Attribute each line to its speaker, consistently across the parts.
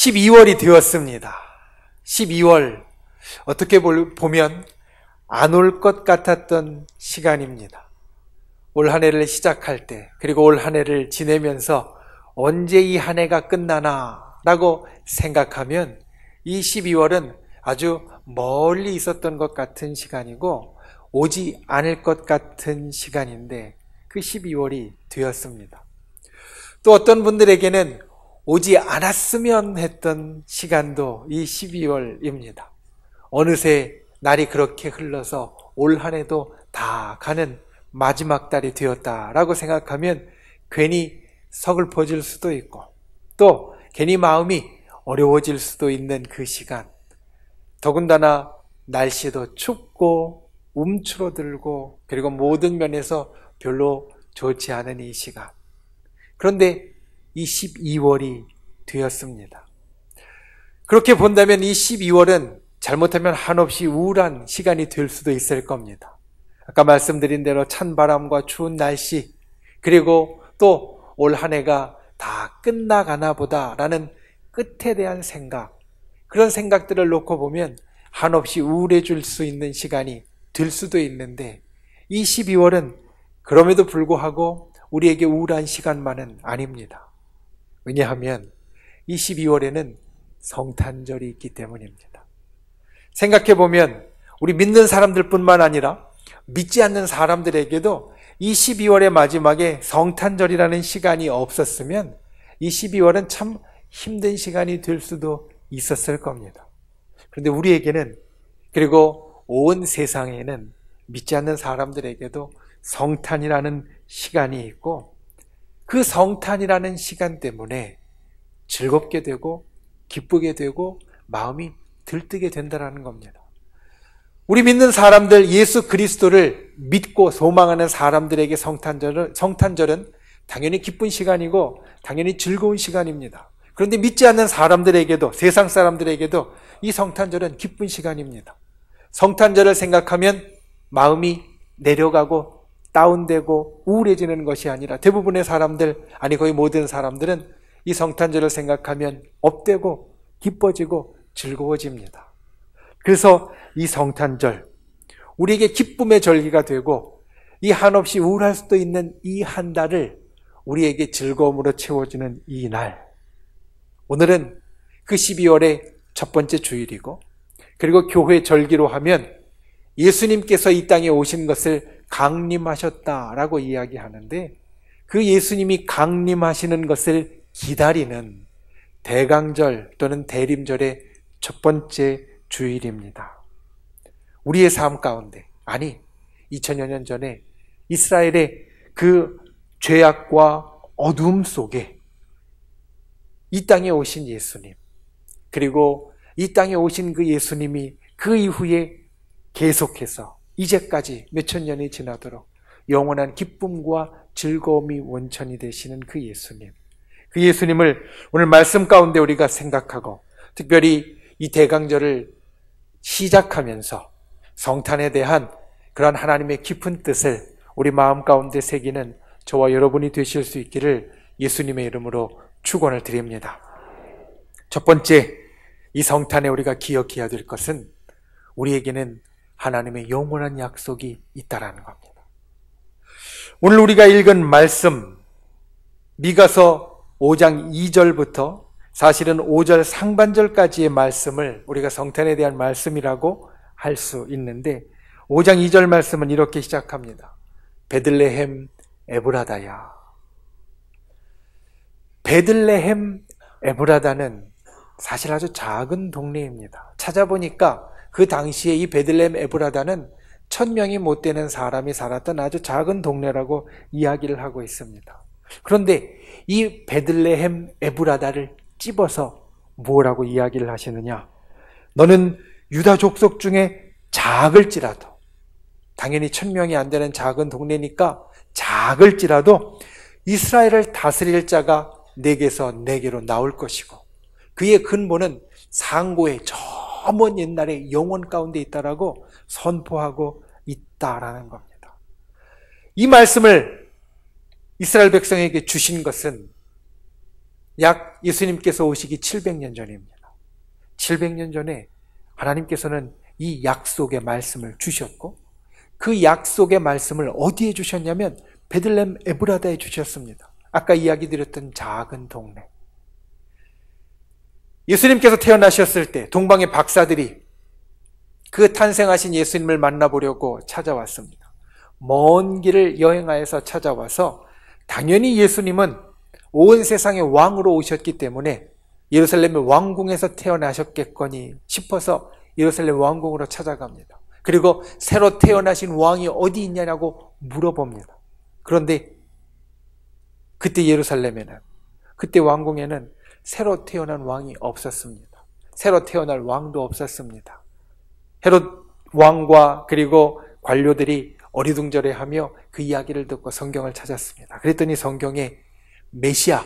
Speaker 1: 12월이 되었습니다. 12월, 어떻게 보면 안 올 것 같았던 시간입니다. 올 한 해를 시작할 때, 그리고 올 한 해를 지내면서 언제 이 한 해가 끝나나 라고 생각하면 이 12월은 아주 멀리 있었던 것 같은 시간이고 오지 않을 것 같은 시간인데 그 12월이 되었습니다. 또 어떤 분들에게는 오지 않았으면 했던 시간도 이 12월입니다. 어느새 날이 그렇게 흘러서 올 한 해도 다 가는 마지막 달이 되었다라고 생각하면 괜히 서글퍼질 수도 있고 또 괜히 마음이 어려워질 수도 있는 그 시간. 더군다나 날씨도 춥고 움츠러들고 그리고 모든 면에서 별로 좋지 않은 이 시간. 그런데 이 12월이 되었습니다. 그렇게 본다면 이 12월은 잘못하면 한없이 우울한 시간이 될 수도 있을 겁니다. 아까 말씀드린 대로 찬바람과 추운 날씨, 그리고 또 올 한 해가 다 끝나가나 보다라는 끝에 대한 생각, 그런 생각들을 놓고 보면 한없이 우울해질 수 있는 시간이 될 수도 있는데 이 12월은 그럼에도 불구하고 우리에게 우울한 시간만은 아닙니다. 왜냐하면 이 12월에는 성탄절이 있기 때문입니다. 생각해보면 우리 믿는 사람들뿐만 아니라 믿지 않는 사람들에게도 이 12월의 마지막에 성탄절이라는 시간이 없었으면 이 12월은 참 힘든 시간이 될 수도 있었을 겁니다. 그런데 우리에게는, 그리고 온 세상에는 믿지 않는 사람들에게도 성탄이라는 시간이 있고 그 성탄이라는 시간 때문에 즐겁게 되고 기쁘게 되고 마음이 들뜨게 된다는 겁니다. 우리 믿는 사람들, 예수 그리스도를 믿고 소망하는 사람들에게 성탄절은 당연히 기쁜 시간이고 당연히 즐거운 시간입니다. 그런데 믿지 않는 사람들에게도, 세상 사람들에게도 이 성탄절은 기쁜 시간입니다. 성탄절을 생각하면 마음이 내려가고 다운되고 우울해지는 것이 아니라 대부분의 사람들, 아니 거의 모든 사람들은 이 성탄절을 생각하면 업되고 기뻐지고 즐거워집니다. 그래서 이 성탄절, 우리에게 기쁨의 절기가 되고 이 한없이 우울할 수도 있는 이 한 달을 우리에게 즐거움으로 채워주는 이 날, 오늘은 그 12월의 첫 번째 주일이고, 그리고 교회 절기로 하면 예수님께서 이 땅에 오신 것을 강림하셨다라고 이야기하는데 그 예수님이 강림하시는 것을 기다리는 대강절 또는 대림절의 첫 번째 주일입니다. 우리의 삶 가운데, 아니 2000여 년 전에 이스라엘의 그 죄악과 어두움 속에 이 땅에 오신 예수님, 그리고 이 땅에 오신 그 예수님이 그 이후에 계속해서 이제까지 몇천 년이 지나도록 영원한 기쁨과 즐거움이 원천이 되시는 그 예수님, 그 예수님을 오늘 말씀 가운데 우리가 생각하고 특별히 이 대강절을 시작하면서 성탄에 대한 그런 하나님의 깊은 뜻을 우리 마음 가운데 새기는 저와 여러분이 되실 수 있기를 예수님의 이름으로 축원을 드립니다. 첫 번째, 이 성탄에 우리가 기억해야 될 것은 우리에게는 하나님의 영원한 약속이 있다라는 겁니다. 오늘 우리가 읽은 말씀, 미가서 5장 2절부터 사실은 5절 상반절까지의 말씀을 우리가 성탄에 대한 말씀이라고 할 수 있는데 5장 2절 말씀은 이렇게 시작합니다. 베들레헴 에브라다야. 베들레헴 에브라다는 사실 아주 작은 동네입니다. 찾아보니까 그 당시에 이 베들레헴 에브라다는 1000명이 못 되는 사람이 살았던 아주 작은 동네라고 이야기를 하고 있습니다. 그런데 이 베들레헴 에브라다를 찝어서 뭐라고 이야기를 하시느냐? 너는 유다 족속 중에 작을지라도, 당연히 1000명이 안 되는 작은 동네니까 작을지라도 이스라엘을 다스릴 자가 내게서 내게로 나올 것이고 그의 근본은 상고의 저 먼 옛날의 영원 가운데 있다라고 선포하고 있다라는 겁니다. 이 말씀을 이스라엘 백성에게 주신 것은 약 예수님께서 오시기 700년 전입니다. 700년 전에 하나님께서는 이 약속의 말씀을 주셨고 그 약속의 말씀을 어디에 주셨냐면 베들레헴 에브라다에 주셨습니다. 아까 이야기 드렸던 작은 동네. 예수님께서 태어나셨을 때 동방의 박사들이 그 탄생하신 예수님을 만나보려고 찾아왔습니다. 먼 길을 여행하여서 찾아와서 당연히 예수님은 온 세상의 왕으로 오셨기 때문에 예루살렘의 왕궁에서 태어나셨겠거니 싶어서 예루살렘 왕궁으로 찾아갑니다. 그리고 새로 태어나신 왕이 어디 있냐고 물어봅니다. 그런데 그때 예루살렘에는, 그때 왕궁에는 새로 태어난 왕이 없었습니다. 새로 태어날 왕도 없었습니다. 헤롯 왕과 그리고 관료들이 어리둥절해하며 그 이야기를 듣고 성경을 찾았습니다. 그랬더니 성경에 메시아,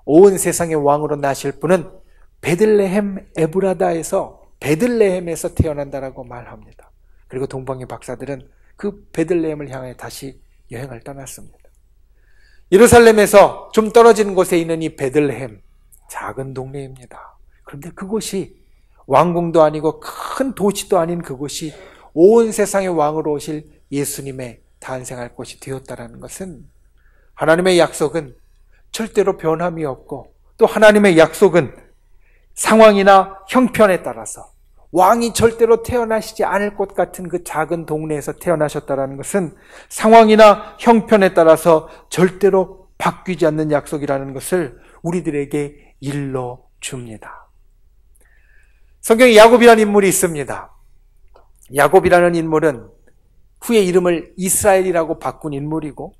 Speaker 1: 온 세상의 왕으로 나실 분은 베들레헴 에브라다에서 베들레헴에서 태어난다라고 말합니다. 그리고 동방의 박사들은 그 베들레헴을 향해 다시 여행을 떠났습니다. 예루살렘에서 좀 떨어진 곳에 있는 이 베들레헴, 작은 동네입니다. 그런데 그곳이 왕궁도 아니고 큰 도시도 아닌 그곳이 온 세상의 왕으로 오실 예수님의 탄생할 곳이 되었다는 것은 하나님의 약속은 절대로 변함이 없고 또 하나님의 약속은 상황이나 형편에 따라서 왕이 절대로 태어나시지 않을 것 같은 그 작은 동네에서 태어나셨다는 것은 상황이나 형편에 따라서 절대로 바뀌지 않는 약속이라는 것을 우리들에게 일러줍니다. 성경에 야곱이라는 인물이 있습니다. 야곱이라는 인물은 후에 이름을 이스라엘이라고 바꾼 인물이고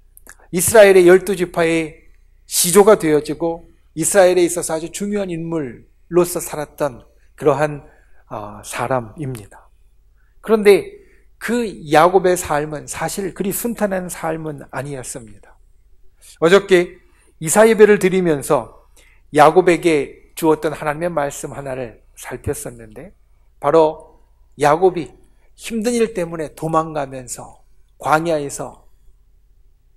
Speaker 1: 이스라엘의 12지파의 시조가 되어지고 이스라엘에 있어서 아주 중요한 인물로서 살았던 그러한 사람입니다. 그런데 그 야곱의 삶은 사실 그리 순탄한 삶은 아니었습니다. 어저께 이사예배를 드리면서 야곱에게 주었던 하나님의 말씀 하나를 살폈었는데 바로 야곱이 힘든 일 때문에 도망가면서 광야에서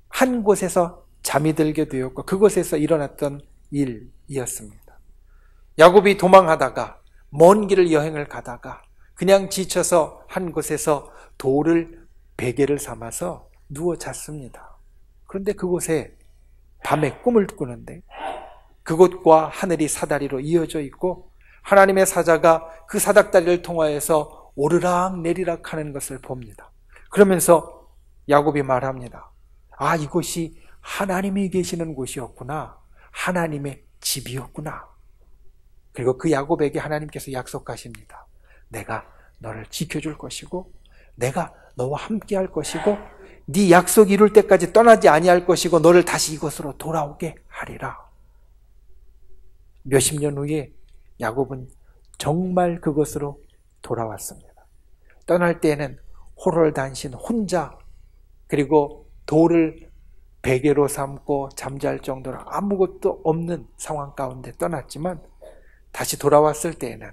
Speaker 1: 한 곳에서 잠이 들게 되었고 그곳에서 일어났던 일이었습니다. 야곱이 도망하다가 먼 길을 여행을 가다가 그냥 지쳐서 한 곳에서 돌을 베개를 삼아서 누워 잤습니다. 그런데 그곳에 밤에 꿈을 꾸는데 그곳과 하늘이 사다리로 이어져 있고 하나님의 사자가 그 사닥다리를 통하여서 오르락 내리락 하는 것을 봅니다. 그러면서 야곱이 말합니다. 아, 이곳이 하나님이 계시는 곳이었구나. 하나님의 집이었구나. 그리고 그 야곱에게 하나님께서 약속하십니다. 내가 너를 지켜줄 것이고 내가 너와 함께 할 것이고 네 약속 이룰 때까지 떠나지 아니할 것이고 너를 다시 이곳으로 돌아오게 하리라. 몇십 년 후에 야곱은 정말 그곳으로 돌아왔습니다. 떠날 때에는 호롤단신 혼자 그리고 돌을 베개로 삼고 잠잘 정도로 아무것도 없는 상황 가운데 떠났지만 다시 돌아왔을 때에는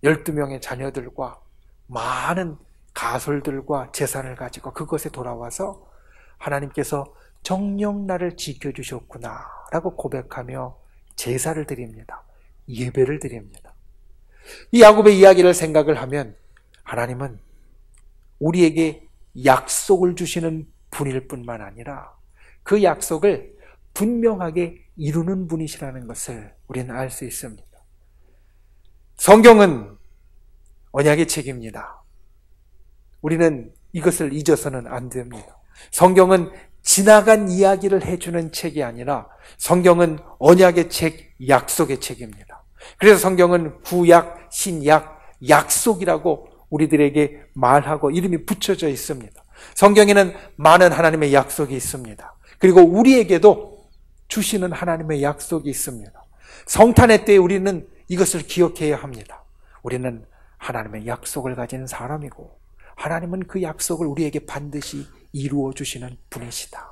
Speaker 1: 12명의 자녀들과 많은 가솔들과 재산을 가지고 그곳에 돌아와서 하나님께서 정녕 나를 지켜주셨구나 라고 고백하며 제사를 드립니다. 예배를 드립니다. 이 야곱의 이야기를 생각을 하면 하나님은 우리에게 약속을 주시는 분일 뿐만 아니라 그 약속을 분명하게 이루는 분이시라는 것을 우리는 알 수 있습니다. 성경은 언약의 책입니다. 우리는 이것을 잊어서는 안 됩니다. 성경은 지나간 이야기를 해주는 책이 아니라 성경은 언약의 책, 약속의 책입니다. 그래서 성경은 구약, 신약, 약속이라고 우리들에게 말하고 이름이 붙여져 있습니다. 성경에는 많은 하나님의 약속이 있습니다. 그리고 우리에게도 주시는 하나님의 약속이 있습니다. 성탄의 때에 우리는 이것을 기억해야 합니다. 우리는 하나님의 약속을 가진 사람이고 하나님은 그 약속을 우리에게 반드시 이루어 주시는 분이시다.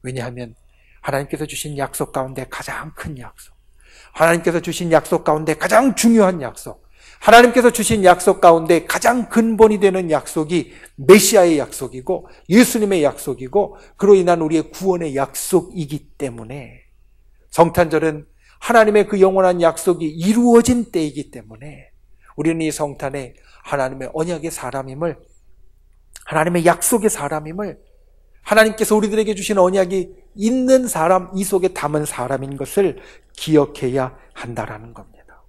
Speaker 1: 왜냐하면 하나님께서 주신 약속 가운데 가장 큰 약속, 하나님께서 주신 약속 가운데 가장 중요한 약속, 하나님께서 주신 약속 가운데 가장 근본이 되는 약속이 메시아의 약속이고 예수님의 약속이고 그로 인한 우리의 구원의 약속이기 때문에 성탄절은 하나님의 그 영원한 약속이 이루어진 때이기 때문에 우리는 이 성탄에 하나님의 언약의 사람임을, 하나님의 약속의 사람임을, 하나님께서 우리들에게 주신 언약이 있는 사람, 이 속에 담은 사람인 것을 기억해야 한다라는 겁니다.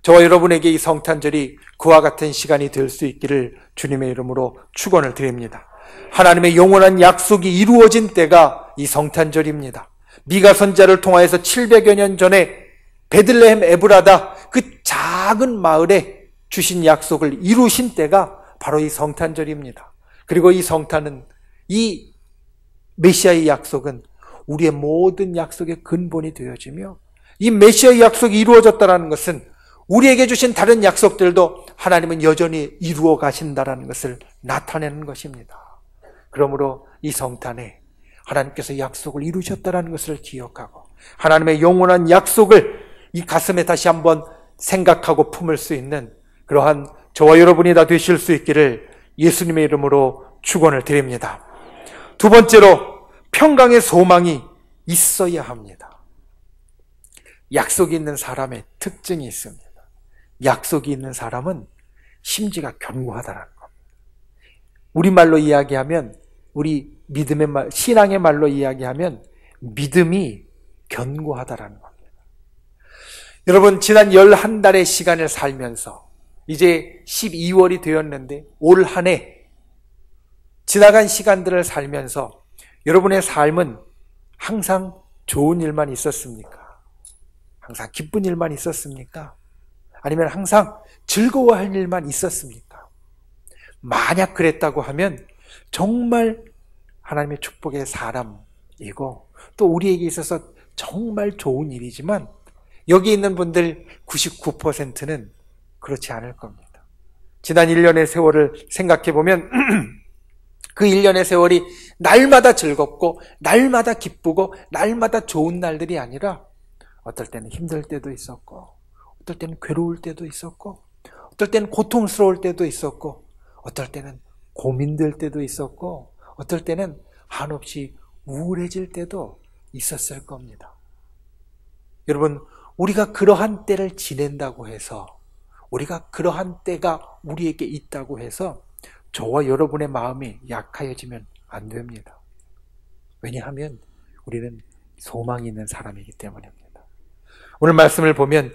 Speaker 1: 저와 여러분에게 이 성탄절이 그와 같은 시간이 될 수 있기를 주님의 이름으로 축원을 드립니다. 하나님의 영원한 약속이 이루어진 때가 이 성탄절입니다. 미가 선지자를 통하여서 700여 년 전에 베들레헴 에브라다 그 작은 마을에 주신 약속을 이루신 때가 바로 이 성탄절입니다. 그리고 이 성탄은, 이 메시아의 약속은 우리의 모든 약속의 근본이 되어지며, 이 메시아의 약속이 이루어졌다는 것은 우리에게 주신 다른 약속들도 하나님은 여전히 이루어 가신다는 것을 나타내는 것입니다. 그러므로 이 성탄에 하나님께서 약속을 이루셨다는 것을 기억하고 하나님의 영원한 약속을 이 가슴에 다시 한번 생각하고 품을 수 있는 그러한 저와 여러분이 다 되실 수 있기를 예수님의 이름으로 축원을 드립니다. 두 번째로, 평강의 소망이 있어야 합니다. 약속이 있는 사람의 특징이 있습니다. 약속이 있는 사람은 심지가 견고하다는 겁니다. 우리말로 이야기하면, 우리 믿음의 말, 신앙의 말로 이야기하면 믿음이 견고하다라는 겁니다. 여러분, 지난 11달의 시간을 살면서 이제 12월이 되었는데 올 한 해 지나간 시간들을 살면서 여러분의 삶은 항상 좋은 일만 있었습니까? 항상 기쁜 일만 있었습니까? 아니면 항상 즐거워할 일만 있었습니까? 만약 그랬다고 하면 정말 하나님의 축복의 사람이고 또 우리에게 있어서 정말 좋은 일이지만 여기 있는 분들 99%는 그렇지 않을 겁니다. 지난 1년의 세월을 생각해 보면 그 1년의 세월이 날마다 즐겁고 날마다 기쁘고 날마다 좋은 날들이 아니라 어떨 때는 힘들 때도 있었고 어떨 때는 괴로울 때도 있었고 어떨 때는 고통스러울 때도 있었고 어떨 때는 고민될 때도 있었고 어떨 때는 한없이 우울해질 때도 있었을 겁니다. 여러분, 우리가 그러한 때를 지낸다고 해서, 우리가 그러한 때가 우리에게 있다고 해서 저와 여러분의 마음이 약해지면 안 됩니다. 왜냐하면 우리는 소망이 있는 사람이기 때문입니다. 오늘 말씀을 보면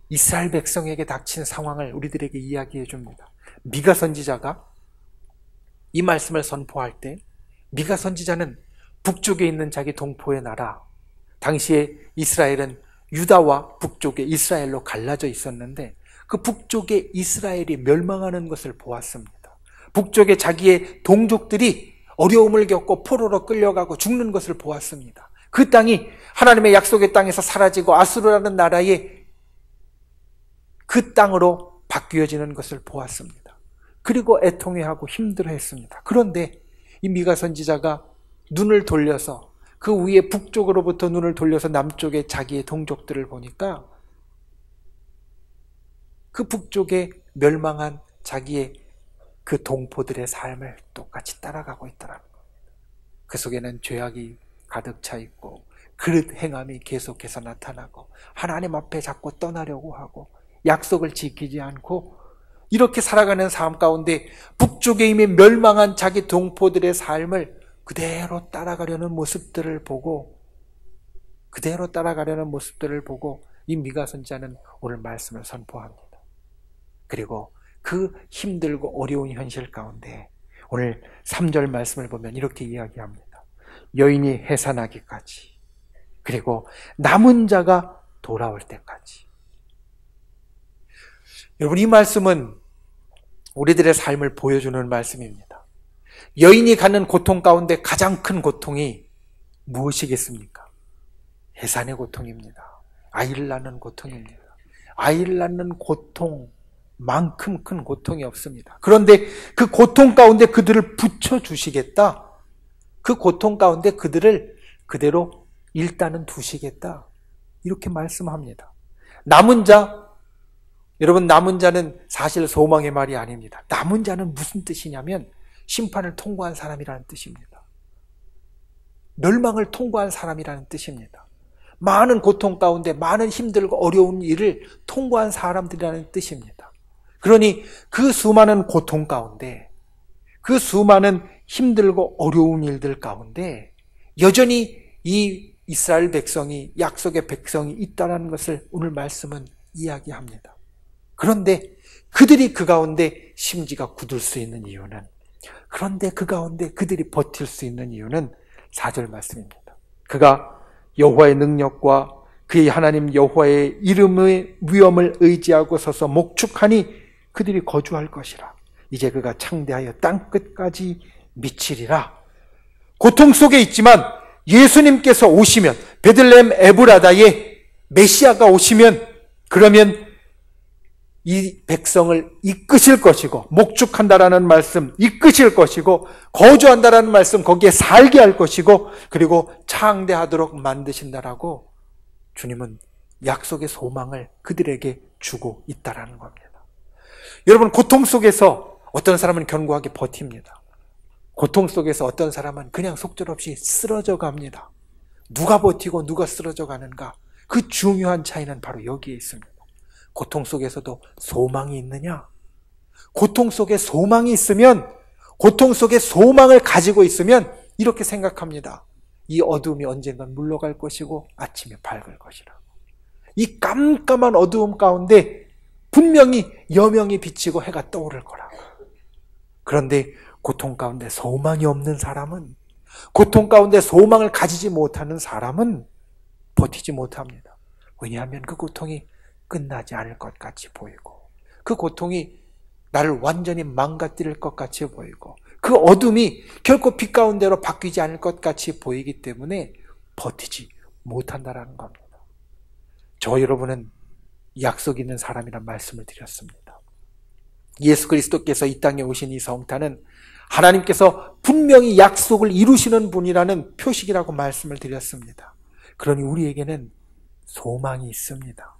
Speaker 1: 이스라엘 백성에게 닥친 상황을 우리들에게 이야기해 줍니다. 미가 선지자가 이 말씀을 선포할 때, 미가 선지자는 북쪽에 있는 자기 동포의 나라, 당시에 이스라엘은 유다와 북쪽에 이스라엘로 갈라져 있었는데 그 북쪽에 이스라엘이 멸망하는 것을 보았습니다. 북쪽에 자기의 동족들이 어려움을 겪고 포로로 끌려가고 죽는 것을 보았습니다. 그 땅이 하나님의 약속의 땅에서 사라지고 아수르라는 나라의 그 땅으로 바뀌어지는 것을 보았습니다. 그리고 애통해하고 힘들어했습니다. 그런데 이 미가 선지자가 눈을 돌려서 그 위에 북쪽으로부터 눈을 돌려서 남쪽에 자기의 동족들을 보니까 그 북쪽에 멸망한 자기의 그 동포들의 삶을 똑같이 따라가고 있더라는 겁니다. 그 속에는 죄악이 가득 차 있고 그릇 행함이 계속해서 나타나고 하나님 앞에 자꾸 떠나려고 하고 약속을 지키지 않고 이렇게 살아가는 삶 가운데 북쪽에 이미 멸망한 자기 동포들의 삶을 그대로 따라가려는 모습들을 보고 이 미가 선지자는 오늘 말씀을 선포합니다. 그리고 그 힘들고 어려운 현실 가운데 오늘 3절 말씀을 보면 이렇게 이야기합니다. 여인이 해산하기까지 그리고 남은 자가 돌아올 때까지. 여러분, 이 말씀은 우리들의 삶을 보여주는 말씀입니다. 여인이 가는 고통 가운데 가장 큰 고통이 무엇이겠습니까? 해산의 고통입니다. 아이를 낳는 고통입니다. 아이를 낳는 고통만큼 큰 고통이 없습니다. 그런데 그 고통 가운데 그들을 붙여주시겠다. 그 고통 가운데 그들을 그대로 일단은 두시겠다. 이렇게 말씀합니다. 남은 자, 여러분, 남은 자는 사실 소망의 말이 아닙니다. 남은 자는 무슨 뜻이냐면 심판을 통과한 사람이라는 뜻입니다. 멸망을 통과한 사람이라는 뜻입니다. 많은 고통 가운데 많은 힘들고 어려운 일을 통과한 사람들이라는 뜻입니다. 그러니 그 수많은 고통 가운데, 그 수많은 힘들고 어려운 일들 가운데 여전히 이 이스라엘 백성이, 약속의 백성이 있다는 것을 오늘 말씀은 이야기합니다. 그런데 그들이 그 가운데 심지가 굳을 수 있는 이유는, 그런데 그 가운데 그들이 버틸 수 있는 이유는 4절 말씀입니다. 그가 여호와의 능력과 그의 하나님 여호와의 이름의 위엄을 의지하고 서서 목축하니 그들이 거주할 것이라. 이제 그가 창대하여 땅끝까지 미치리라. 고통 속에 있지만 예수님께서 오시면, 베들레헴 에브라다에 메시아가 오시면, 그러면 이 백성을 이끄실 것이고, 목축한다라는 말씀 이끄실 것이고, 거주한다라는 말씀 거기에 살게 할 것이고, 그리고 창대하도록 만드신다라고 주님은 약속의 소망을 그들에게 주고 있다라는 겁니다. 여러분, 고통 속에서 어떤 사람은 견고하게 버팁니다. 고통 속에서 어떤 사람은 그냥 속절없이 쓰러져 갑니다. 누가 버티고 누가 쓰러져 가는가, 그 중요한 차이는 바로 여기에 있습니다. 고통 속에서도 소망이 있느냐? 고통 속에 소망이 있으면, 고통 속에 소망을 가지고 있으면 이렇게 생각합니다. 이 어둠이 언젠간 물러갈 것이고 아침에 밝을 것이라. 이 깜깜한 어두움 가운데 분명히 여명이 비치고 해가 떠오를 거라고. 그런데 고통 가운데 소망이 없는 사람은, 고통 가운데 소망을 가지지 못하는 사람은 버티지 못합니다. 왜냐하면 그 고통이 끝나지 않을 것 같이 보이고, 그 고통이 나를 완전히 망가뜨릴 것 같이 보이고, 그 어둠이 결코 빛 가운데로 바뀌지 않을 것 같이 보이기 때문에 버티지 못한다라는 겁니다. 저 여러분은 약속 있는 사람이란 말씀을 드렸습니다. 예수 그리스도께서 이 땅에 오신 이 성탄은 하나님께서 분명히 약속을 이루시는 분이라는 표식이라고 말씀을 드렸습니다. 그러니 우리에게는 소망이 있습니다.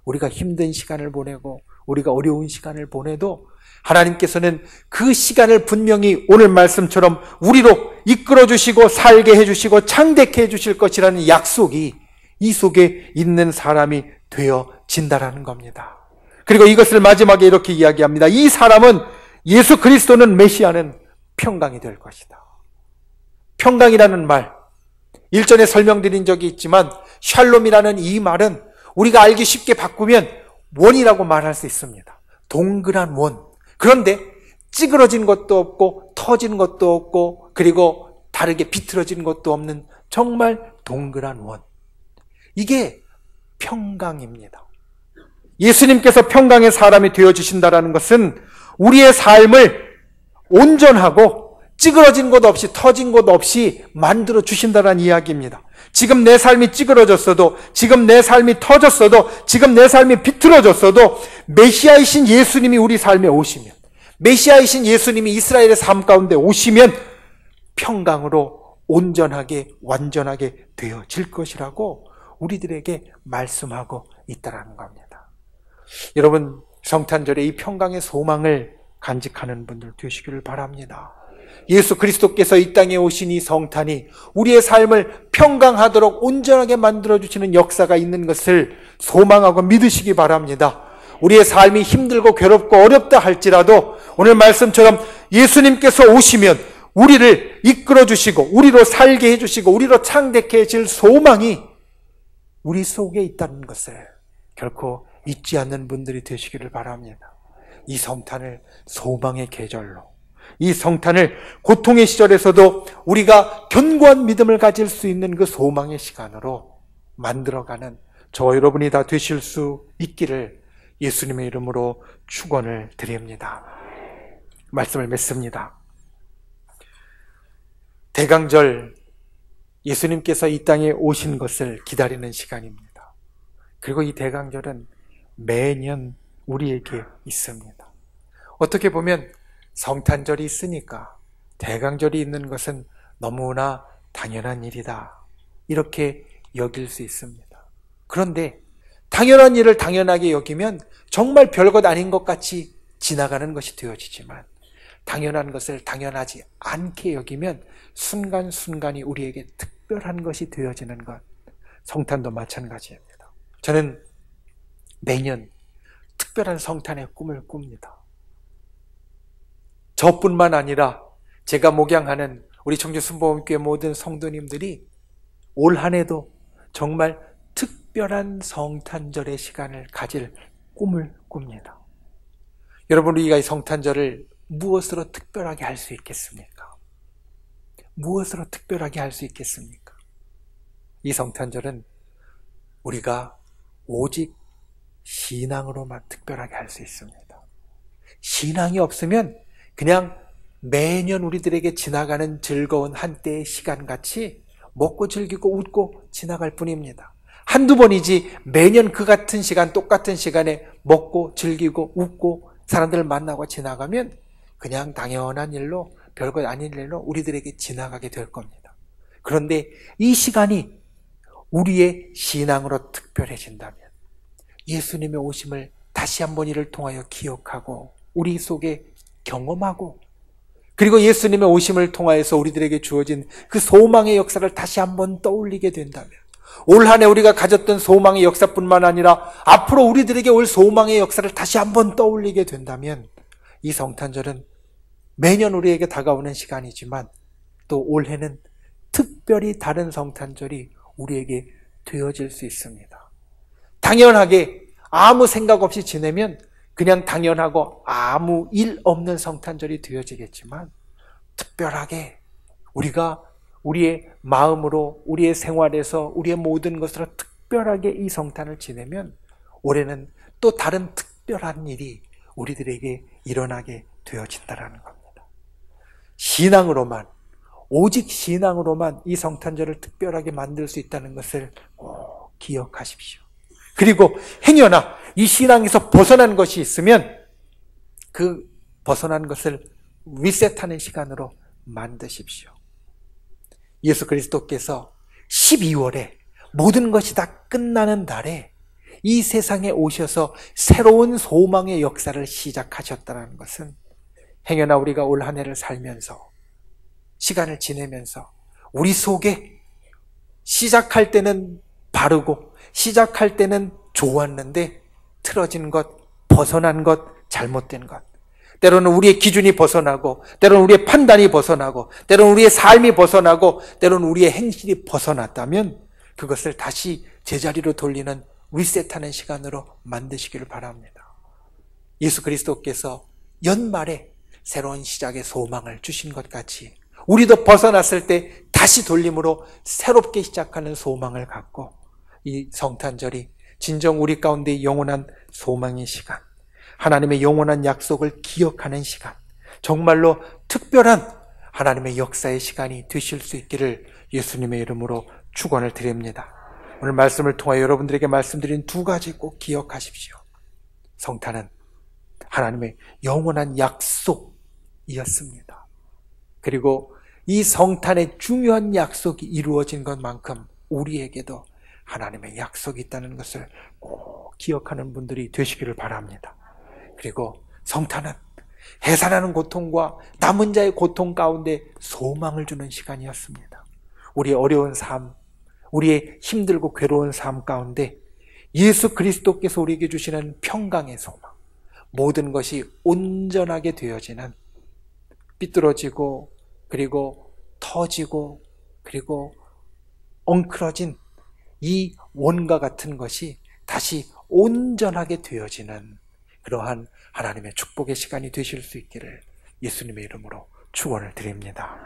Speaker 1: 우리가 힘든 시간을 보내고 우리가 어려운 시간을 보내도 하나님께서는 그 시간을 분명히 오늘 말씀처럼 우리로 이끌어주시고 살게 해주시고 창대케 해주실 것이라는 약속이 이 속에 있는 사람이 되어진다라는 겁니다. 그리고 이것을 마지막에 이렇게 이야기합니다. 이 사람은, 예수 그리스도는, 메시아는 평강이 될 것이다. 평강이라는 말, 일전에 설명드린 적이 있지만 샬롬이라는 이 말은 우리가 알기 쉽게 바꾸면 원이라고 말할 수 있습니다. 동그란 원. 그런데 찌그러진 것도 없고 터진 것도 없고 그리고 다르게 비틀어진 것도 없는 정말 동그란 원. 이게 평강입니다. 예수님께서 평강의 사람이 되어주신다는 것은 우리의 삶을 온전하고 찌그러진 것 없이 터진 것 없이 만들어 주신다는 이야기입니다. 지금 내 삶이 찌그러졌어도, 지금 내 삶이 터졌어도, 지금 내 삶이 비틀어졌어도 메시아이신 예수님이 우리 삶에 오시면, 메시아이신 예수님이 이스라엘의 삶 가운데 오시면 평강으로 온전하게 완전하게 되어질 것이라고 우리들에게 말씀하고 있다는 겁니다. 여러분, 성탄절에 이 평강의 소망을 간직하는 분들 되시기를 바랍니다. 예수 그리스도께서 이 땅에 오신 이 성탄이 우리의 삶을 평강하도록 온전하게 만들어주시는 역사가 있는 것을 소망하고 믿으시기 바랍니다. 우리의 삶이 힘들고 괴롭고 어렵다 할지라도 오늘 말씀처럼 예수님께서 오시면 우리를 이끌어주시고 우리로 살게 해주시고 우리로 창대케 해질 소망이 우리 속에 있다는 것을 결코 잊지 않는 분들이 되시기를 바랍니다. 이 성탄을 소망의 계절로, 이 성탄을 고통의 시절에서도 우리가 견고한 믿음을 가질 수 있는 그 소망의 시간으로 만들어가는 저와 여러분이 다 되실 수 있기를 예수님의 이름으로 축원을 드립니다. 말씀을 맺습니다. 대강절, 예수님께서 이 땅에 오신 것을 기다리는 시간입니다. 그리고 이 대강절은 매년 우리에게 있습니다. 어떻게 보면 성탄절이 있으니까 대강절이 있는 것은 너무나 당연한 일이다, 이렇게 여길 수 있습니다. 그런데 당연한 일을 당연하게 여기면 정말 별것 아닌 것 같이 지나가는 것이 되어지지만, 당연한 것을 당연하지 않게 여기면 순간순간이 우리에게 특별한 것이 되어지는 것, 성탄도 마찬가지입니다. 저는 매년 특별한 성탄의 꿈을 꿉니다. 저뿐만 아니라 제가 목양하는 우리 청주 순복음교회 모든 성도님들이 올 한 해도 정말 특별한 성탄절의 시간을 가질 꿈을 꿉니다. 여러분, 우리가 이 성탄절을 무엇으로 특별하게 할 수 있겠습니까? 무엇으로 특별하게 할 수 있겠습니까? 이 성탄절은 우리가 오직 신앙으로만 특별하게 할 수 있습니다. 신앙이 없으면 그냥 매년 우리들에게 지나가는 즐거운 한때의 시간같이 먹고 즐기고 웃고 지나갈 뿐입니다. 한두 번이지 매년 그 같은 시간, 똑같은 시간에 먹고 즐기고 웃고 사람들을 만나고 지나가면 그냥 당연한 일로, 별것 아닌 일로 우리들에게 지나가게 될 겁니다. 그런데 이 시간이 우리의 신앙으로 특별해진다면, 예수님의 오심을 다시 한번 이를 통하여 기억하고 우리 속에 경험하고, 그리고 예수님의 오심을 통하여서 우리들에게 주어진 그 소망의 역사를 다시 한번 떠올리게 된다면, 올 한 해 우리가 가졌던 소망의 역사뿐만 아니라 앞으로 우리들에게 올 소망의 역사를 다시 한번 떠올리게 된다면, 이 성탄절은 매년 우리에게 다가오는 시간이지만 또 올해는 특별히 다른 성탄절이 우리에게 되어질 수 있습니다. 당연하게 아무 생각 없이 지내면 그냥 당연하고 아무 일 없는 성탄절이 되어지겠지만, 특별하게 우리가 우리의 마음으로, 우리의 생활에서, 우리의 모든 것으로 특별하게 이 성탄을 지내면 올해는 또 다른 특별한 일이 우리들에게 일어나게 되어진다는 겁니다. 신앙으로만, 오직 신앙으로만 이 성탄절을 특별하게 만들 수 있다는 것을 꼭 기억하십시오. 그리고 행여나 이 신앙에서 벗어난 것이 있으면 그 벗어난 것을 리셋하는 시간으로 만드십시오. 예수 그리스도께서 12월에 모든 것이 다 끝나는 날에 이 세상에 오셔서 새로운 소망의 역사를 시작하셨다는 것은, 행여나 우리가 올 한 해를 살면서 시간을 지내면서 우리 속에 시작할 때는 바르고 시작할 때는 좋았는데 틀어진 것, 벗어난 것, 잘못된 것, 때로는 우리의 기준이 벗어나고, 때로는 우리의 판단이 벗어나고, 때로는 우리의 삶이 벗어나고, 때로는 우리의 행실이 벗어났다면 그것을 다시 제자리로 돌리는, 리셋하는 시간으로 만드시기를 바랍니다. 예수 그리스도께서 연말에 새로운 시작의 소망을 주신 것 같이 우리도 벗어났을 때 다시 돌림으로 새롭게 시작하는 소망을 갖고, 이 성탄절이 진정 우리 가운데 영원한 소망의 시간, 하나님의 영원한 약속을 기억하는 시간, 정말로 특별한 하나님의 역사의 시간이 되실 수 있기를 예수님의 이름으로 축원을 드립니다. 오늘 말씀을 통하여 여러분들에게 말씀드린 두 가지 꼭 기억하십시오. 성탄은 하나님의 영원한 약속이었습니다. 그리고 이 성탄의 중요한 약속이 이루어진 것만큼 우리에게도 하나님의 약속이 있다는 것을 꼭 기억하는 분들이 되시기를 바랍니다. 그리고 성탄은 해산하는 고통과 남은 자의 고통 가운데 소망을 주는 시간이었습니다. 우리의 어려운 삶, 우리의 힘들고 괴로운 삶 가운데 예수 그리스도께서 우리에게 주시는 평강의 소망, 모든 것이 온전하게 되어지는, 삐뚤어지고 그리고 터지고 그리고 엉클어진 이 원과 같은 것이 다시 온전하게 되어지는 그러한 하나님의 축복의 시간이 되실 수 있기를 예수님의 이름으로 축원을 드립니다.